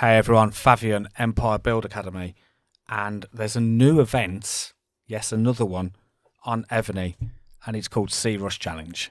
Hey everyone, Fabian, Empire Build Academy, and there's a new event, yes, another one, on Evony, and it's called Sea Rush Challenge.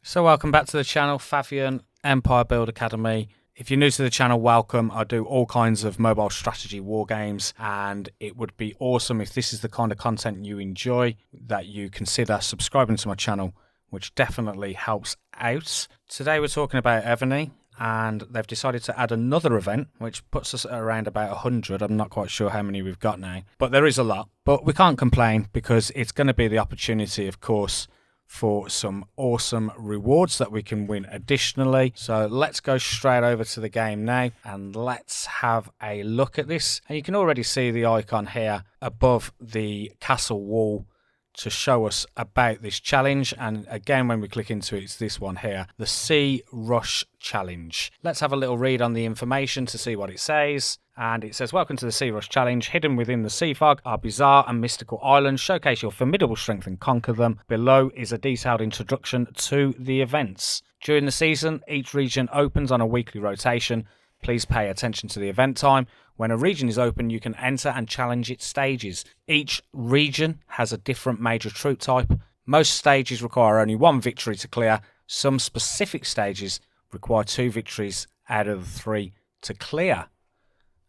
So welcome back to the channel, Fabian, Empire Build Academy. If you're new to the channel, welcome. I do all kinds of mobile strategy war games, and it would be awesome if this is the kind of content you enjoy, that you consider subscribing to my channel, which definitely helps out. Today we're talking about Evony, and they've decided to add another event, which puts us at around about 100. I'm not quite sure how many we've got now, but there is a lot. But we can't complain because it's going to be the opportunity, of course, for some awesome rewards that we can win additionally. So let's go straight over to the game now and let's have a look at this. And you can already see the icon here above the castle wall to show us about this challenge. And again, when we click into it, it's this one here, the Sea Rush Challenge. Let's have a little read on the information to see what it says. And it says, welcome to the Sea Rush Challenge. Hidden within the sea fog are bizarre and mystical islands. Showcase your formidable strength and conquer them. Below is a detailed introduction to the events. During the season, each region opens on a weekly rotation. Please pay attention to the event time. When a region is open, you can enter and challenge its stages. Each region has a different major troop type. Most stages require only one victory to clear. Some specific stages require 2 victories out of the 3 to clear.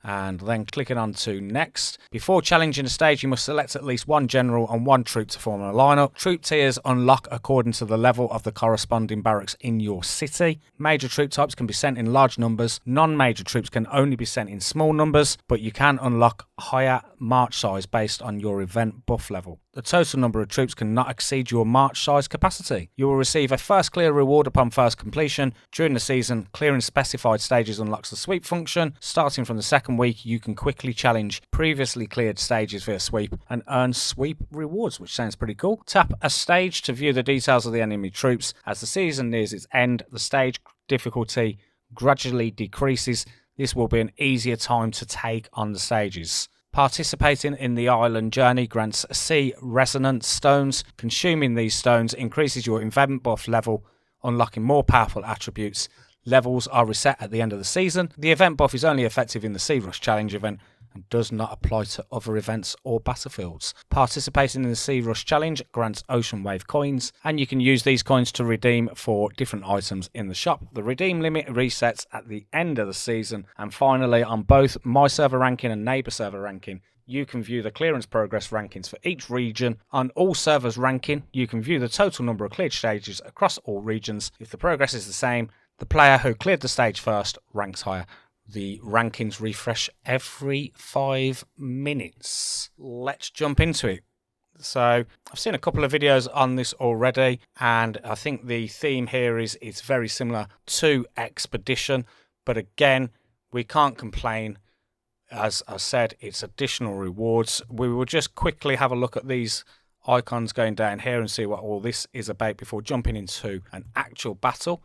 And then clicking on to next. Before challenging a stage, you must select at least one general and one troop to form a lineup. Troop tiers unlock according to the level of the corresponding barracks in your city. Major troop types can be sent in large numbers. Non-major troops can only be sent in small numbers, but you can unlock higher march size based on your event buff level. The total number of troops cannot exceed your march size capacity. You will receive a first clear reward upon first completion. During the season, clearing specified stages unlocks the sweep function. Starting from the second week, you can quickly challenge previously cleared stages via sweep and earn sweep rewards, which sounds pretty cool. Tap a stage to view the details of the enemy troops. As the season nears its end, the stage difficulty gradually decreases. This will be an easier time to take on the stages. Participating in the island journey grants sea resonance stones. Consuming these stones increases your event buff level, unlocking more powerful attributes. Levels are reset at the end of the season. The event buff is only effective in the Sea Rush Challenge event and does not apply to other events or battlefields. Participating in the Sea Rush Challenge grants Ocean Wave coins, and you can use these coins to redeem for different items in the shop. The redeem limit resets at the end of the season, and finally on both My Server Ranking and Neighbor Server Ranking, you can view the clearance progress rankings for each region. On all servers ranking, you can view the total number of cleared stages across all regions. If the progress is the same, the player who cleared the stage first ranks higher. The rankings refresh every 5 minutes. Let's jump into it. So I've seen a couple of videos on this already, and I think the theme here is it's very similar to Expedition, but again, we can't complain. As I said, it's additional rewards. We will just quickly have a look at these icons going down here and see what all this is about before jumping into an actual battle.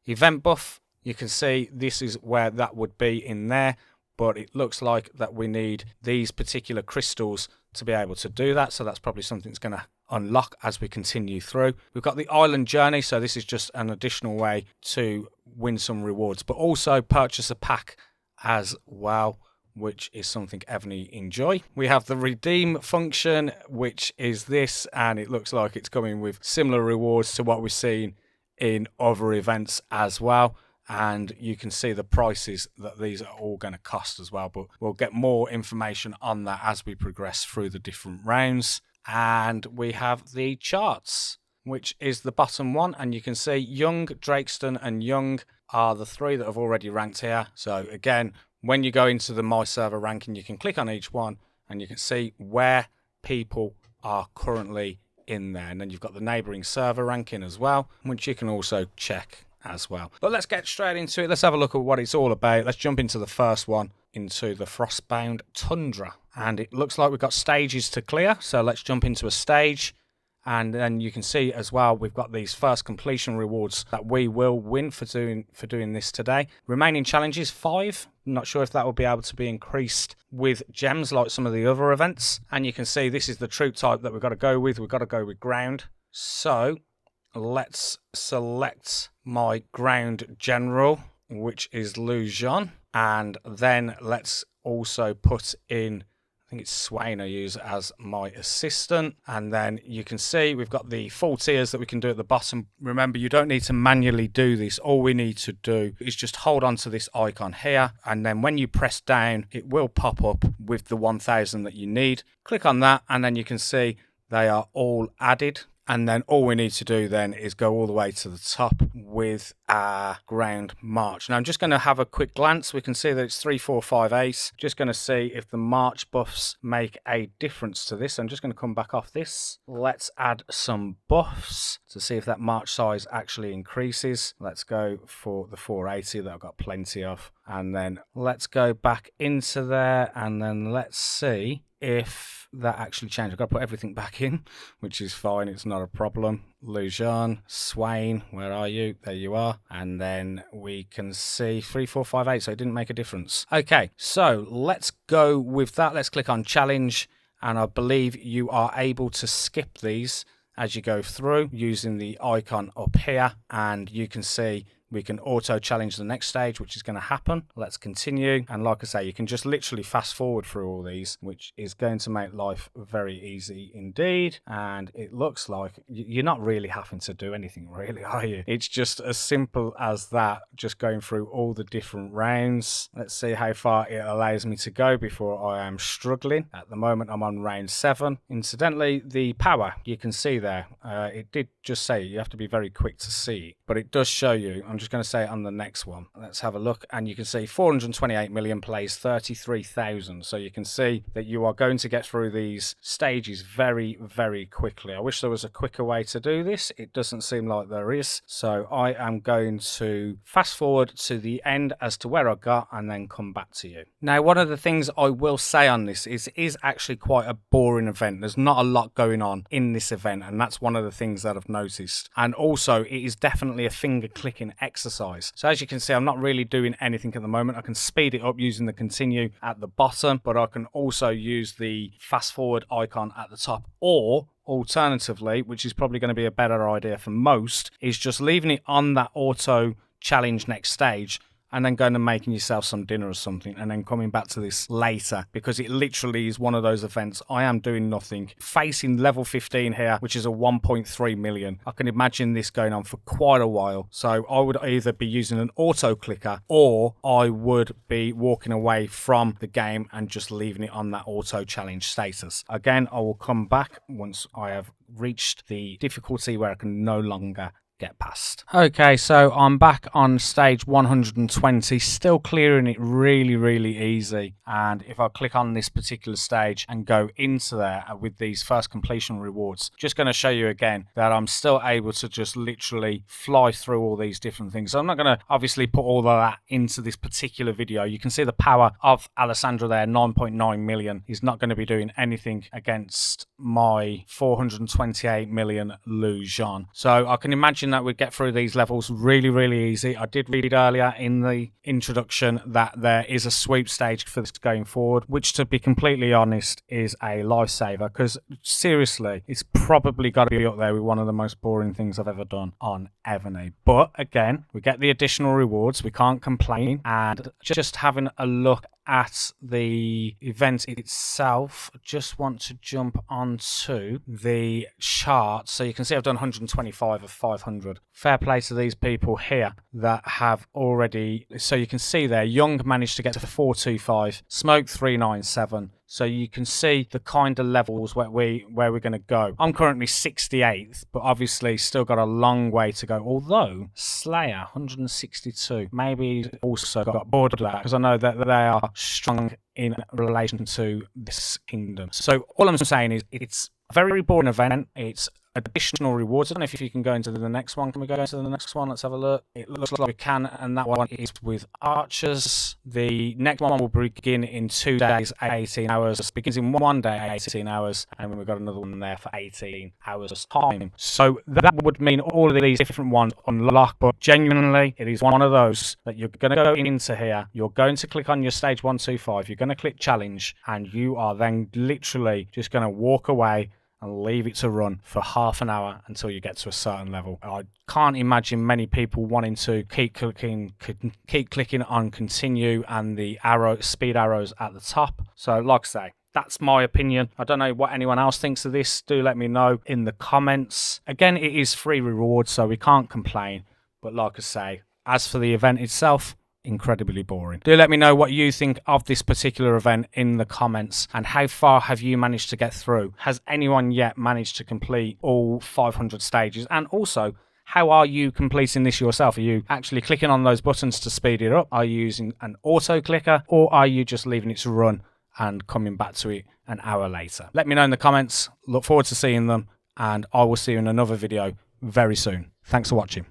Event buff. You can see this is where that would be in there, but it looks like that we need these particular crystals to be able to do that. So that's probably something that's going to unlock as we continue through. We've got the island journey. So this is just an additional way to win some rewards, but also purchase a pack as well, which is something Evony enjoy. We have the redeem function, which is this, and it looks like it's coming with similar rewards to what we've seen in other events as well. And you can see the prices that these are all going to cost as well, but we'll get more information on that as we progress through the different rounds. And we have the charts, which is the bottom one, and you can see Young, Drakeston and Young are the 3 that have already ranked here. So again, when you go into the My Server ranking, you can click on each one and you can see where people are currently in there. And then you've got the neighboring server ranking as well, which you can also check as well. But let's get straight into it. Let's have a look at what it's all about. Let's jump into the first one, into the Frostbound Tundra. And it looks like we've got stages to clear. So let's jump into a stage And then you can see as well, we've got these first completion rewards that we will win for doing this today. Remaining challenges 5. I'm not sure if that will be able to be increased with gems like some of the other events. And you can see this is the troop type that we've got to go with. We've got to go with ground. So let's select my ground general, which is Lujan. And then let's also put in, I think it's Swain I use as my assistant. And then you can see we've got the full tiers that we can do at the bottom. Remember, you don't need to manually do this. All we need to do is just hold on to this icon here. And then when you press down, it will pop up with the 1000 that you need. Click on that and then you can see they are all added. And then all we need to do then is go all the way to the top with our ground march. Now I'm just going to have a quick glance. We can see that it's 3, 4, 5 ace. Just going to see if the march buffs make a difference to this. I'm just going to come back off this. Let's add some buffs to see if that march size actually increases. Let's go for the 480 that I've got plenty of. And then let's go back into there and then let's see if that actually changed. I've got to put everything back in, which is fine. It's not a problem. Lujan, Swain, where are you? There you are. And then we can see 3, 4, 5, 8. So it didn't make a difference. Okay, so let's go with that. Let's click on challenge. And I believe you are able to skip these as you go through using the icon up here. And you can see we can auto challenge the next stage, which is going to happen. Let's continue. And like I say, you can just literally fast forward through all these, which is going to make life very easy indeed. And it looks like you're not really having to do anything really, are you? It's just as simple as that, just going through all the different rounds. Let's see how far it allows me to go before I am struggling. At the moment, I'm on round 7. Incidentally, the power, you can see there, it did just say you have to be very quick to see, but it does show you. I'm just going to say it on the next one. Let's have a look, and you can see 428 million plays 33,000. So you can see that you are going to get through these stages very, very quickly. I wish there was a quicker way to do this. It doesn't seem like there is. So I am going to fast forward to the end as to where I got and then come back to you. Now, one of the things I will say on this is it is actually quite a boring event. There's not a lot going on in this event, and that's one of the things that I've noticed. And also, it is definitely a finger clicking exercise. So as you can see, I'm not really doing anything at the moment. I can speed it up using the continue at the bottom, but I can also use the fast forward icon at the top, or alternatively, which is probably going to be a better idea for most, is just leaving it on that auto challenge next stage and then going and making yourself some dinner or something and then coming back to this later, because it literally is one of those events. I am doing nothing. Facing level 15 here, which is a 1.3 million. I can imagine this going on for quite a while. So I would either be using an auto clicker or I would be walking away from the game and just leaving it on that auto challenge status. Again, I will come back once I have reached the difficulty where I can no longer get past. Okay, so I'm back on stage 120, still clearing it really, really easy. And if I click on this particular stage and go into there with these first completion rewards, just going to show you again that I'm still able to just literally fly through all these different things. So I'm not going to obviously put all of that into this particular video. You can see the power of Alessandra there, 9.9 million. He's not going to be doing anything against my 428 million Lujan. So I can imagine that we'd get through these levels really, really easy. I did read earlier in the introduction that there is a sweep stage for this going forward, which, to be completely honest, is a lifesaver, because seriously, it's probably got to be up there with one of the most boring things I've ever done on Evony. But again, we get the additional rewards, we can't complain, and just having a look at the event itself, I just want to jump onto the chart. So you can see I've done 125 of 500. Fair play to these people here that have already, so you can see there, Young managed to get to 425, Smoke 397. So you can see the kind of levels where we're going to go. I'm currently 68th, but obviously still got a long way to go. Although Slayer 162, maybe also got bored of that, because I know that they are strong in relation to this kingdom. So all I'm saying is it's a very boring event. It's additional rewards. I don't know if you can go into the next one. Can we go into the next one? Let's have a look. It looks like we can, and that one is with archers. The next one will begin in 2 days, 18 hours. It begins in 1 day, 18 hours, and then we've got another one there for 18 hours time. So that would mean all of these different ones unlock, but genuinely, it is one of those that you're going to go into here. You're going to click on your stage 1, 2, 5. You're going to click challenge, and you are then literally just going to walk away and leave it to run for half an hour until you get to a certain level. I can't imagine many people wanting to keep clicking on continue and the speed arrows at the top. So like I say, that's my opinion. I don't know what anyone else thinks of this. Do let me know in the comments. Again, it is free reward, so we can't complain. But like I say, as for the event itself, incredibly boring. Do let me know what you think of this particular event in the comments, and how far have you managed to get through? Has anyone yet managed to complete all 500 stages? And also, how are you completing this yourself? Are you actually clicking on those buttons to speed it up? Are you using an auto clicker, or are you just leaving it to run and coming back to it an hour later? Let me know in the comments. Look forward to seeing them, and I will see you in another video very soon. Thanks for watching.